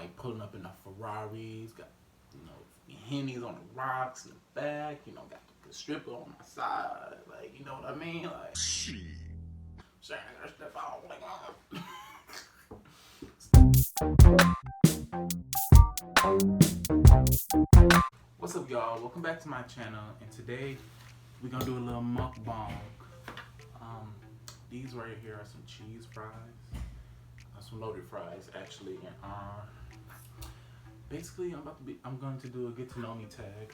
like pulling up in the Ferraris, got Hennies on the rocks in the back, got the stripper on my side, like you know what I mean, like shit. Saying I gotta step out, like What's up, y'all? Welcome back to my channel, and today we're gonna do a little mukbang. These right here are some cheese fries, some loaded fries actually, and basically I'm going to do a get to know me tag.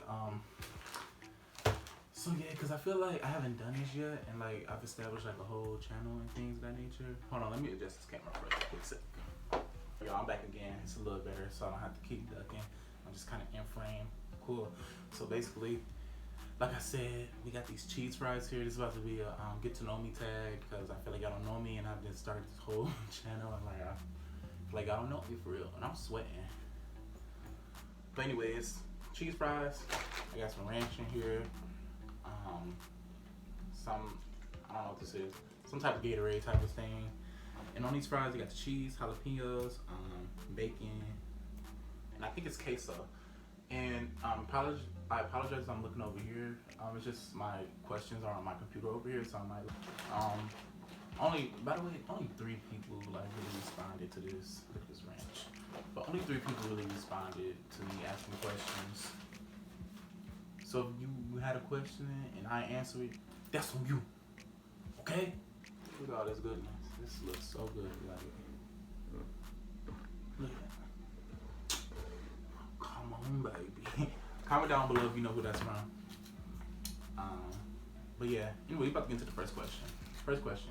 So yeah, cause I feel like I haven't done this yet, and like I've established like a whole channel and things of that nature. Hold on, let me adjust this camera for a quick sec. Y'all, I'm back again. It's a little better, so I don't have to keep ducking. I'm just kind of in frame. Cool. So basically, like I said, we got these cheese fries here. This is about to be a get to know me tag, because I feel like y'all don't know me, and I've just started this whole channel, and like I feel like y'all don't know me for real, and I'm sweating. But anyways, cheese fries. I got some ranch in here. Some, I don't know what this is, some type of Gatorade type of thing. And on these fries, you got the cheese, jalapenos, bacon, and I think it's queso. And I apologize if I'm looking over here. It's just my questions are on my computer over here, so I might. By the way, only 3 people like really responded to this. Look at this ranch. But only 3 people really responded to me asking questions. So if you had a question and I answer it, that's on you. Okay? Look at all this goodness. This looks so good. Like, look at that. Come on, baby. Comment down below if you know who that's from. But yeah, anyway, we're about to get into the first question. First question.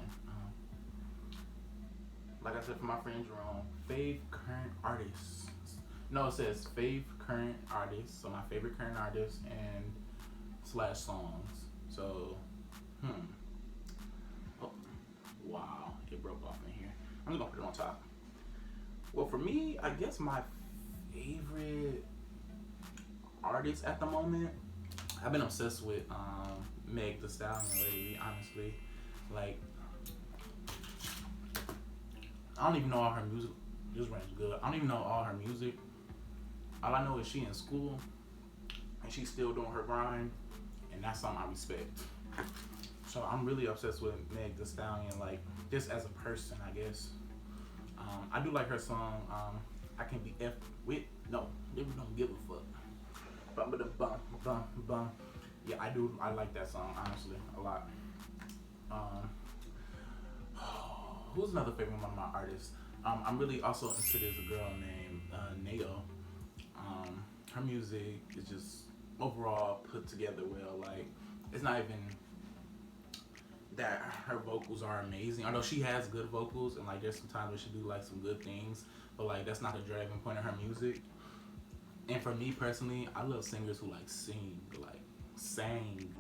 Like I said, for my friend Jerome, fave current artists. No, it says fave current artists. So my favorite current artists and / songs. So, oh, wow, it broke off in here. I'm just gonna put it on top. Well, for me, I guess my favorite artist at the moment, I've been obsessed with Meg Thee Stallion lately, honestly. Like, I don't even know all her music. This ranch good. I don't even know all her music. All I know is she in school and she's still doing her grind, and that's something I respect. So I'm really obsessed with Meg Thee Stallion, like just as a person, I guess. I do like her song, I Can Be F With. No, they don't give a fuck. Bum bum bum bum. Yeah, I do. I like that song honestly a lot. Who's another favorite one of my artists? I'm really also into this girl named Nayo. Her music is just overall put together well. Like, it's not even that her vocals are amazing, although she has good vocals, and like there's some times where she do like some good things, but like that's not the driving point of her music. And for me personally, I love singers who like sing, like sang.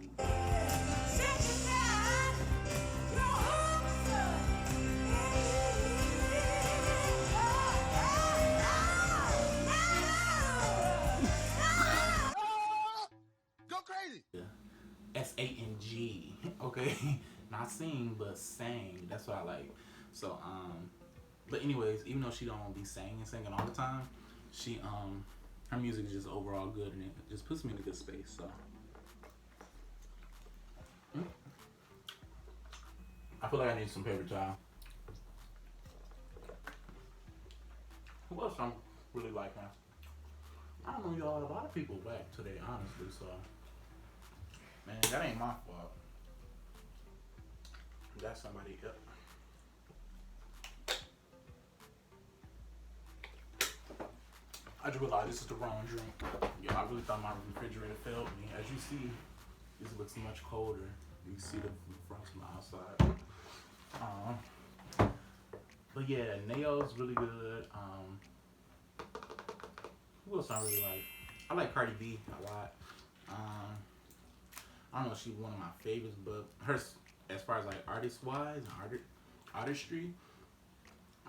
S-A-N-G, okay? Not sing, but sang. That's what I like. So, but anyways, even though she don't be singing all the time, she, her music is just overall good, and it just puts me in a good space, so. I feel like I need some paper towel. Who else I'm really liking? I don't know, y'all, a lot of people back today, honestly, so. Man, that ain't my fault. That's somebody else. I just realized this is the wrong drink. Yeah, I really thought my refrigerator failed me. As you see, this looks much colder. You can see the frost from the outside. But yeah, Nail's really good. Who else I really like? I like Cardi B a lot. I don't know if she's one of my favorites, but her, as far as like artist-wise and artistry,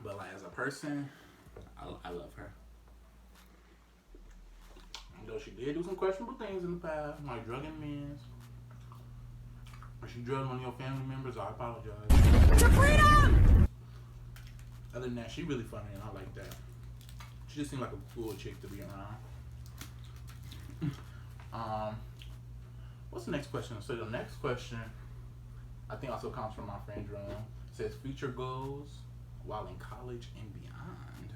but like as a person, I love her. Though she did do some questionable things in the past, like drugging men. If she drugged one of your family members, I apologize. Your freedom! Other than that, she really funny, and I like that. She just seemed like a cool chick to be around. What's the next question? So the next question, I think also comes from my friend Jerome. It says future goals while in college and beyond.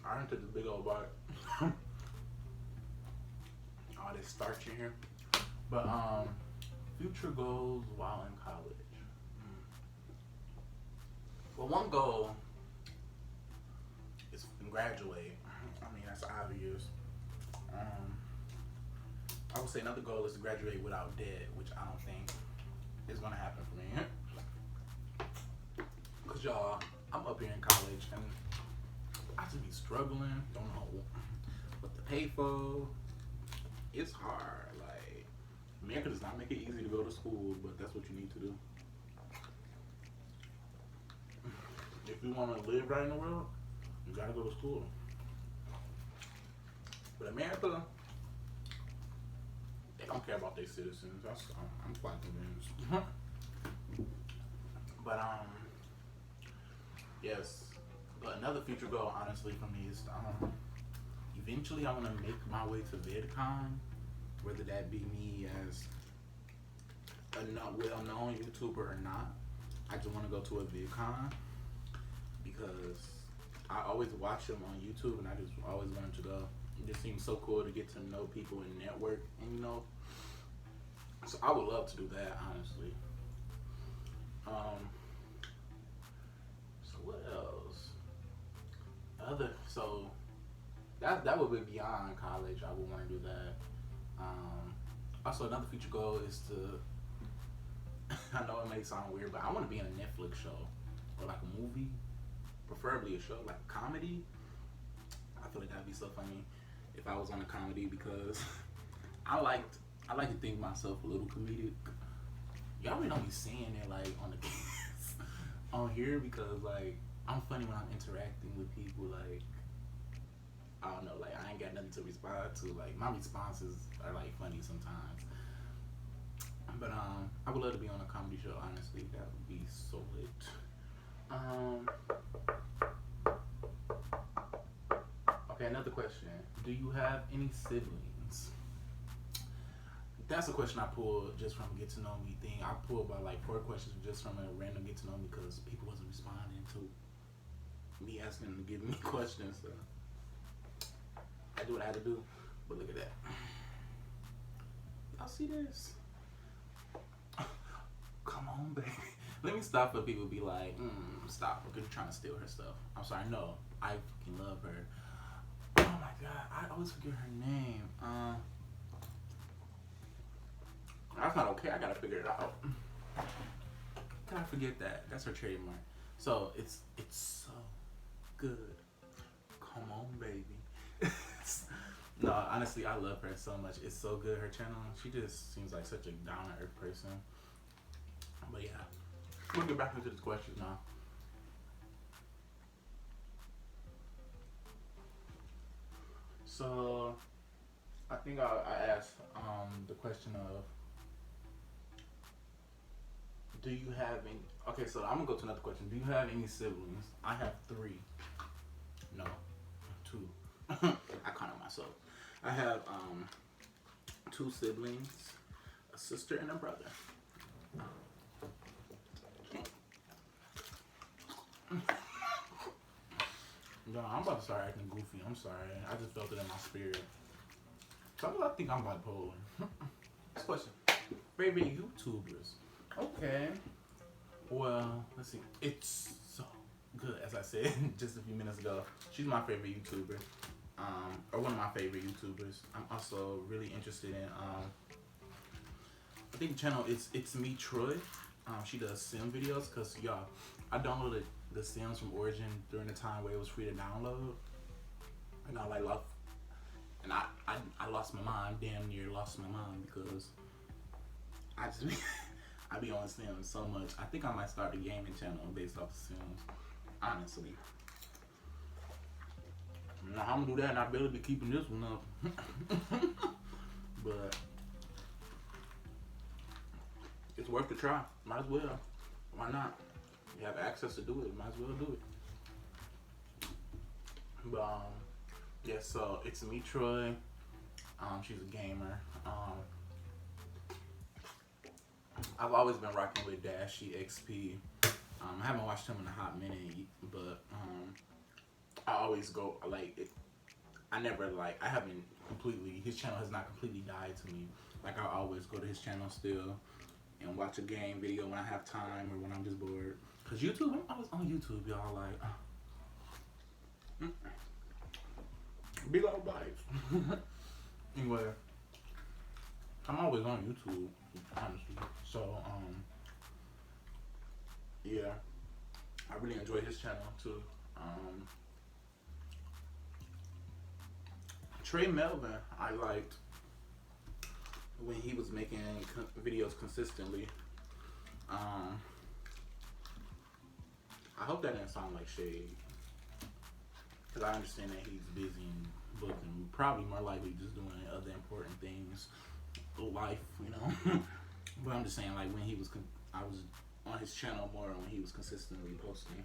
I done took this big old bite. All this starch in here. But future goals while in college. Well, one goal is to graduate. I mean, that's obvious. I would say another goal is to graduate without debt, which I don't think is gonna happen for me. Cause y'all, I'm up here in college and I just be struggling. Don't know what to pay for. It's hard. Like, America does not make it easy to go to school, but that's what you need to do. If you want to live right in the world, you gotta go to school. But America, they don't care about their citizens. I'm quite convinced. But yes. But another future goal, honestly, for me is eventually I want to make my way to VidCon, whether that be me as a well-known YouTuber or not. I just want to go to a VidCon because I always watch them on YouTube and I just always wanted to go. It just seems so cool to get to know people and network, and you know. So I would love to do that, honestly. So what else? So that would be beyond college. I would want to do that. Also, another future goal is to. I know it may sound weird, but I want to be in a Netflix show or like a movie, preferably a show like a comedy. I feel like that'd be so funny if I was on a comedy because I like to think myself a little comedic. Y'all really don't be seeing it like on the on here because like I'm funny when I'm interacting with people. Like I don't know, like I ain't got nothing to respond to. Like my responses are like funny sometimes. But I would love to be on a comedy show. Honestly, that would be so lit. Okay, another question. Do you have any siblings? That's a question I pulled just from Get to Know Me thing. I pulled about like 4 questions just from a random Get to Know Me because people wasn't responding to me asking them to give me questions. So I do what I had to do. But look at that. Y'all see this? Come on, baby. Let me stop for people be like, stop, because you're trying to steal her stuff. I'm sorry, no. I fucking love her. Oh my god, I always forget her name. That's not okay. I gotta figure it out. Gotta forget that. That's her trademark. So it's so good. Come on, baby. No, honestly, I love her so much. It's so good. Her channel. She just seems like such a down to earth person. But yeah, we'll get back into this question now. So I think I asked the question of, do you have any? Okay, so I'm gonna go to another question. Do you have any siblings? I have 3. No, 2. I counted myself. I have 2 siblings, a sister and a brother. No, I'm about to start acting goofy. I'm sorry. I just felt it in my spirit. Sometimes I think I'm bipolar. Next question. Favorite YouTubers? Okay. Well, let's see. It's so good, as I said just a few minutes ago. She's my favorite YouTuber. Or one of my favorite YouTubers. I'm also really interested in I think the channel is It's Me Troy. She does sim videos because y'all, I downloaded the Sims from Origin during the time where it was free to download, and I like lost, and I lost my mind, damn near lost my mind because I just I be on Sims so much. I think I might start a gaming channel based off of Sims, honestly. Now I'm gonna do that, and I better be keeping this one up. But it's worth a try. Might as well. Why not? You have access to do it. Might as well do it. But yeah. So it's me, Troy. She's a gamer. I've always been rocking with Dashy XP. I haven't watched him in a hot minute, but I always go like it. I never like I haven't completely. His channel has not completely died to me. Like I always go to his channel still and watch a game video when I have time or when I'm just bored. Cause YouTube, I was on YouTube, y'all. Like, big old life. Anyway, I'm always on YouTube, honestly. So yeah, I really enjoy his channel too. Trey Melvin, I liked when he was making videos consistently. I hope that didn't sound like shade, because I understand that he's busy and booked and probably more likely just doing other important things, life, you know. But I'm just saying, like when he was, I was on his channel more when he was consistently posting.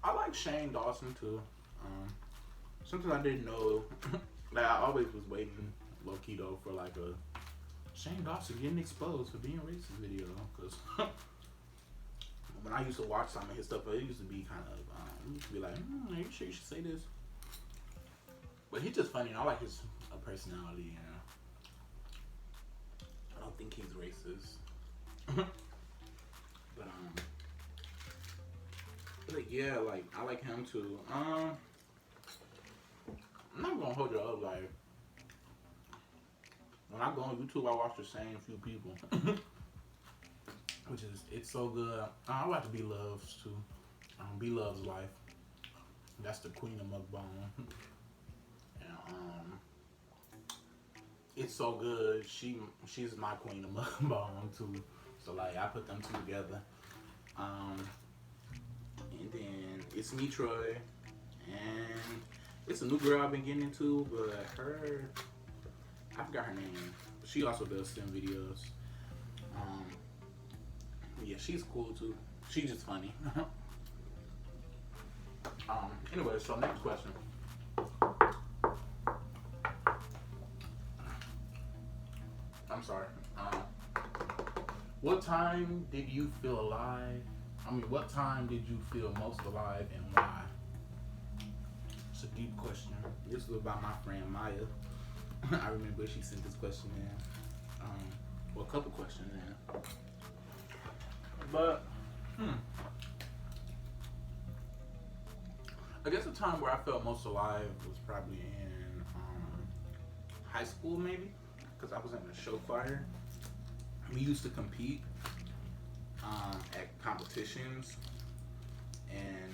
I like Shane Dawson too. Something I didn't know. Like I always was waiting low key though for like a Shane Dawson getting exposed for being racist video, because when I used to watch some of his stuff, it used to be kind of it used to be like, are you sure you should say this? But he's just funny, and I like his personality. You know, I don't think he's racist. But yeah, like I like him too. I'm not gonna hold you up. Like when I go on YouTube, I watch the same few people, which is it's so good. I like B Loves too. B Loves Life. That's the queen of mukbang. And it's so good. She's my queen of mukbang too. So like I put them two together. And then it's me, Troy, and it's a new girl I've been getting into, but I forgot her name. She also does STEM videos. Yeah, she's cool too. She's just funny. Anyway, so next question. I'm sorry. What time did you feel alive? What time did you feel most alive and why? It's a deep question. This was about my friend Maya. I remember she sent this question in. Well, a couple questions in. But, I guess the time where I felt most alive was probably in high school, maybe, because I was in a show choir. We used to compete at competitions, and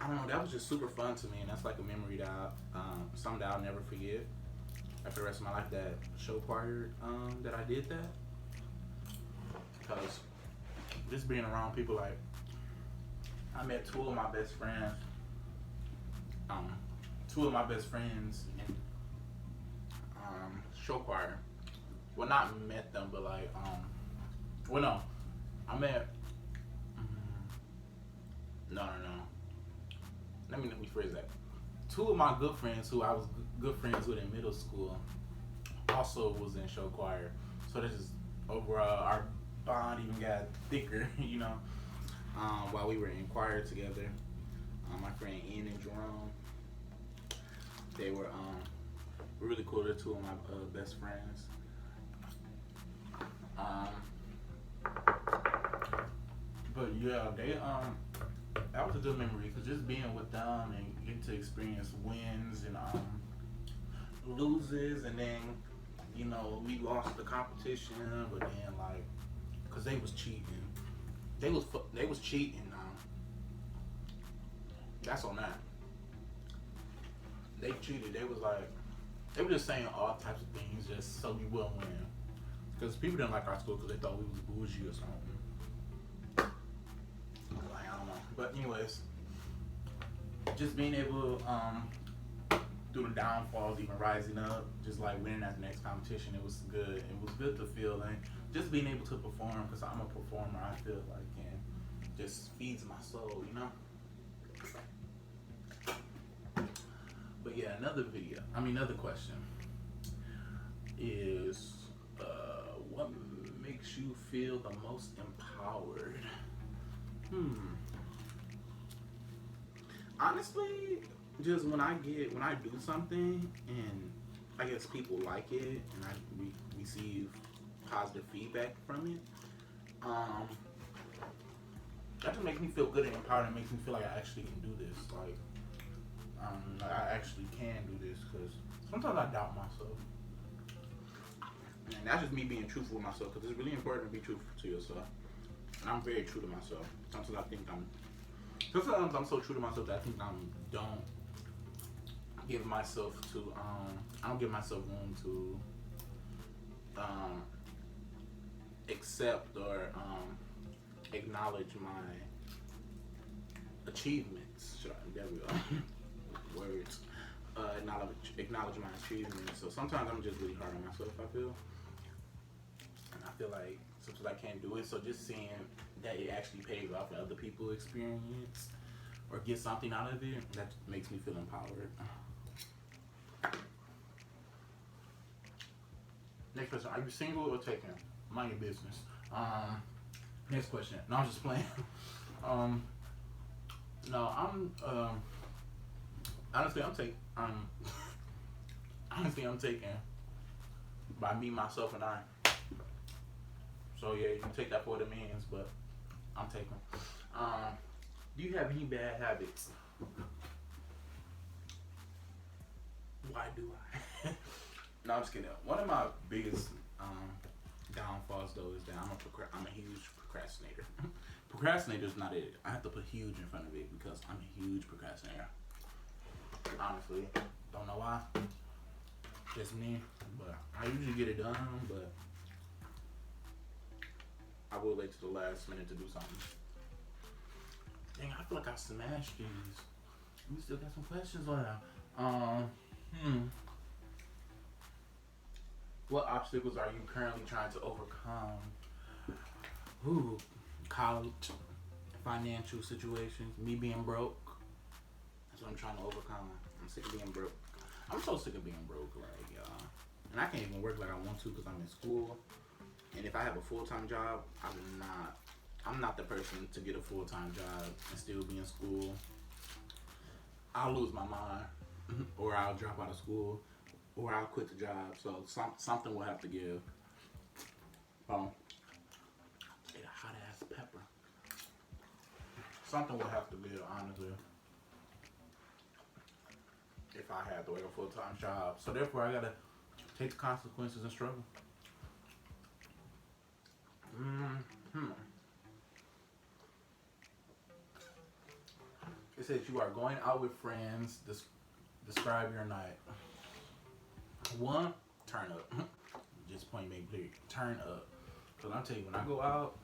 I don't know, that was just super fun to me, and that's like a memory that something that I'll never forget after the rest of my life, that show choir that I did that, because just being around people, like I met two of my best friends in show choir. Well, not met them, but like well, no, I met no. Let me rephrase that. Two of my good friends who I was good friends with in middle school also was in show choir. So this is overall our bond even got thicker, you know, while we were in choir together. My friend Ian and Jerome, they were really cool. They're two of my best friends. But yeah, they that was a good memory, because just being with them and getting to experience wins and loses, and then, you know, we lost the competition, but then like, cause they was cheating, they was cheating. That's on that. They cheated. They were just saying all types of things just so we wouldn't win. Because people didn't like our school because they thought we was bougie or something. But anyways, just being able through the downfalls, even rising up, just like winning at the next competition, it was good. It was good to feel, and just being able to perform, because I'm a performer, I feel like, and just feeds my soul, you know. But yeah, another question is, what makes you feel the most empowered? Honestly, just when I do something and I guess people like it and we receive positive feedback from it, that just makes me feel good and empowered, and makes me feel like I actually can do this. Like, I actually can do this, because sometimes I doubt myself. And that's just me being truthful with myself, because it's really important to be truthful to yourself. And I'm very true to myself. Sometimes I'm so true to myself that I think I don't give myself room to accept or acknowledge my achievements. There we go. Words. Acknowledge my achievements. So sometimes I'm just really hard on myself, I feel. And I feel like sometimes I can't do it. So just seeing that it actually pays off and other people experience or get something out of it, that makes me feel empowered. Next question: are you single or taken? Mind your business. Next question. No, I'm just playing. No, I'm honestly I'm taken by me, myself, and I. So yeah, you can take that for what it means, but I'm taken. Do you have any bad habits? Why do I? No, I'm just kidding. One of my biggest downfalls, though, is that I'm a huge procrastinator. Procrastinator is not it. I have to put huge in front of it because I'm a huge procrastinator. Honestly, don't know why. Just me, but I usually get it done, but I will wait till the last minute to do something. Dang, I feel like I smashed these. We still got some questions left. What obstacles are you currently trying to overcome? Ooh, college, financial situations, me being broke. That's what I'm trying to overcome. I'm sick of being broke. I'm so sick of being broke, like, and I can't even work like I want to because I'm in school. And if I have a full-time job, I'm not the person to get a full-time job and still be in school. I'll lose my mind, or I'll drop out of school, or I'll quit the job. So something will have to give. Get a hot ass pepper. Something will have to give, honestly, if I had to work a full-time job. So therefore, I gotta take the consequences and struggle. It says you are going out with friends. Describe your night. One, turn up. Just point blank clear. Turn up. Cause I'm telling you, when I go out,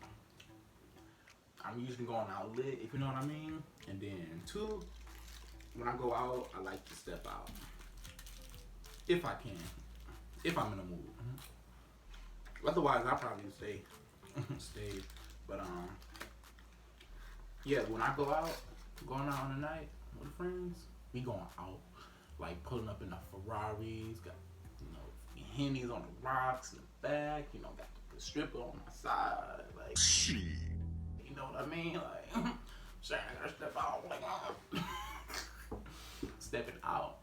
I'm usually going out lit, if you know what I mean. And then two, when I go out, I like to step out. If I can. If I'm in a mood. Otherwise, I'll probably stay. But yeah, when I go out, going out on a night with friends, we going out, like pulling up in the Ferraris, got, Henny's on the rocks in the back, got the stripper on my side, like, you know what I mean, like, saying I gotta step out, like, stepping out,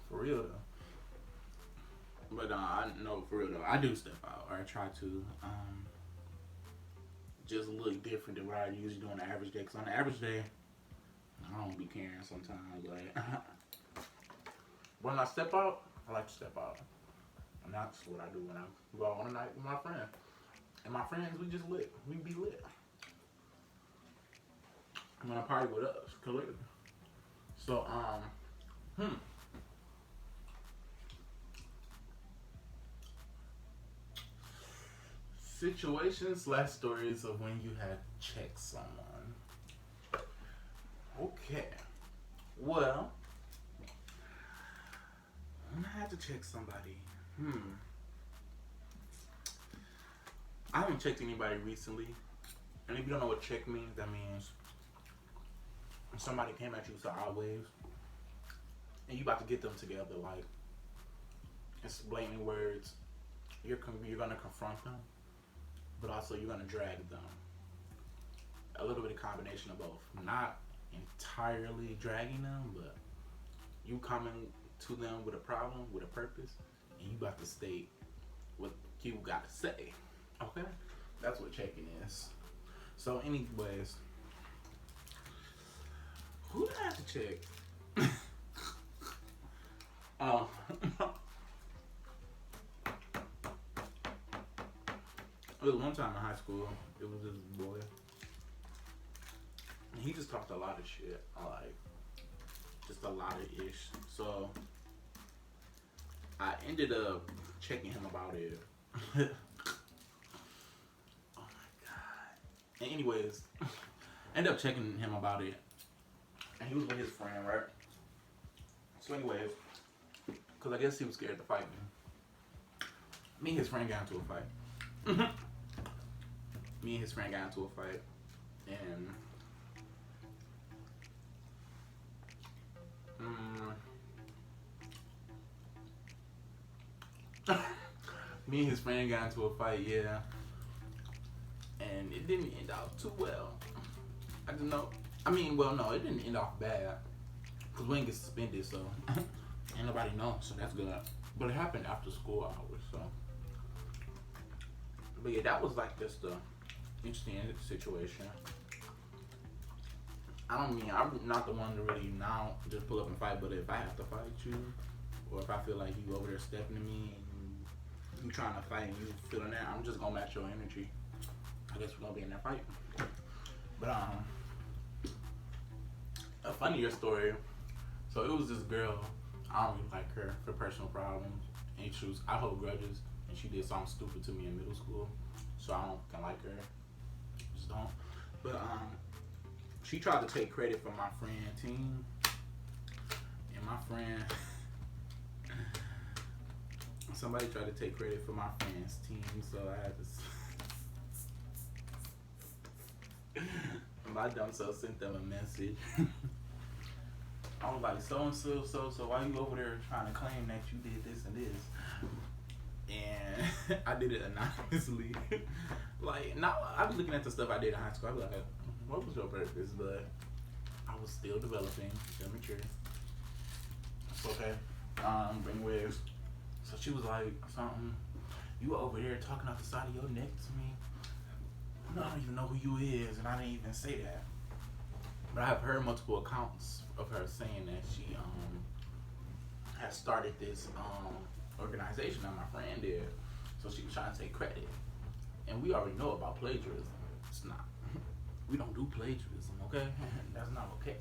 for real though. But I know, for real though, I do step out, or I try to, just look different than what I usually do on the average day. Because on the average day, I don't be caring sometimes. Like, when I step out, I like to step out. And that's what I do when I go out on a night with my friends. And my friends, we just lit. We be lit. I'm gonna party with us, collectively. So, Situations/stories of when you had checked someone. Okay. Well, I'm gonna have to check somebody. I haven't checked anybody recently. And if you don't know what check means, that means somebody came at you sideways and you about to get them together. Like, it's blatant words. You're gonna confront them, but also you're gonna drag them. A little bit of combination of both. Not entirely dragging them, but you coming to them with a problem, with a purpose, and you about to state what you got to say. Okay? That's what checking is. So anyways, who did I have to check? Oh. It was one time in high school, it was this boy. And he just talked a lot of shit. Like, just a lot of ish. So I ended up checking him about it. Oh my god. And anyways, I ended up checking him about it. And he was with his friend, right? So anyways, because I guess he was scared to fight me. Me and his friend got into a fight. Me and his friend got into a fight. And me and his friend got into a fight, yeah. And it didn't end out too well. I don't know. I mean, well, no, it didn't end off bad. Because we didn't get suspended, so ain't nobody know, so that's good. But it happened after school hours, so. But yeah, that was like just a interesting situation. I'm not the one to really now just pull up and fight, but if I have to fight you, or if I feel like you over there stepping to me and you trying to fight and you feeling that, I'm just gonna match your energy. I guess we're gonna be in that fight. But a funnier story. So it was this girl, I don't really like her for personal problems, and I hold grudges, and she did something stupid to me in middle school, so I don't fucking like her. Just don't. But she tried to take credit for my friend team, and my friend, somebody tried to take credit for my friend's team, so I had to. My dumb self sent them a message. I was like, so and so why you over there trying to claim that you did this and this? And I did it anonymously. Like, now I was looking at the stuff I did in high school. I was like, what was your purpose? But I was still developing, still mature. It's okay. Bring waves. So she was like, something, you were over there talking off the side of your neck to me. I don't even know who you is, and I didn't even say that. But I have heard multiple accounts of her saying that she has started this organization that my friend did. So she was trying to take credit. And we already know about plagiarism. It's not. We don't do plagiarism, okay? That's not okay.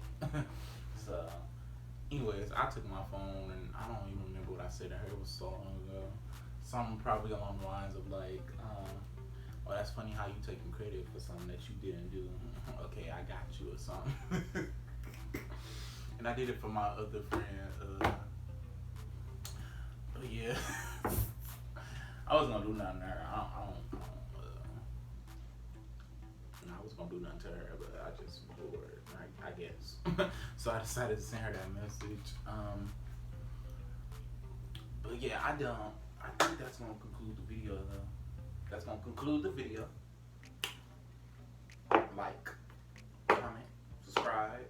So, anyways, I took my phone and I don't even remember what I said to her. It was so long ago. Something probably along the lines of like, oh, that's funny how you taking credit for something that you didn't do. Okay, I got you or something. And I did it for my other friend. But yeah, I wasn't gonna do nothing to her. I was gonna do nothing to her, but I just bored, I guess. So I decided to send her that message. But yeah, I think that's gonna conclude the video though. That's gonna conclude the video. Like, comment, subscribe,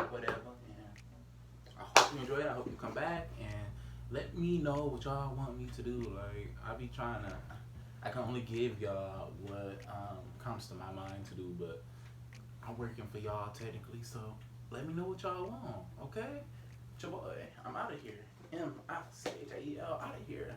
whatever. And I hope you enjoy it. I hope you come back and let me know what y'all want me to do. Like, I be trying to. I can only give y'all what comes to my mind to do, but I'm working for y'all technically. So let me know what y'all want. Okay, it's your boy. I'm out of here. M-I-C-H-A-E-L out of here.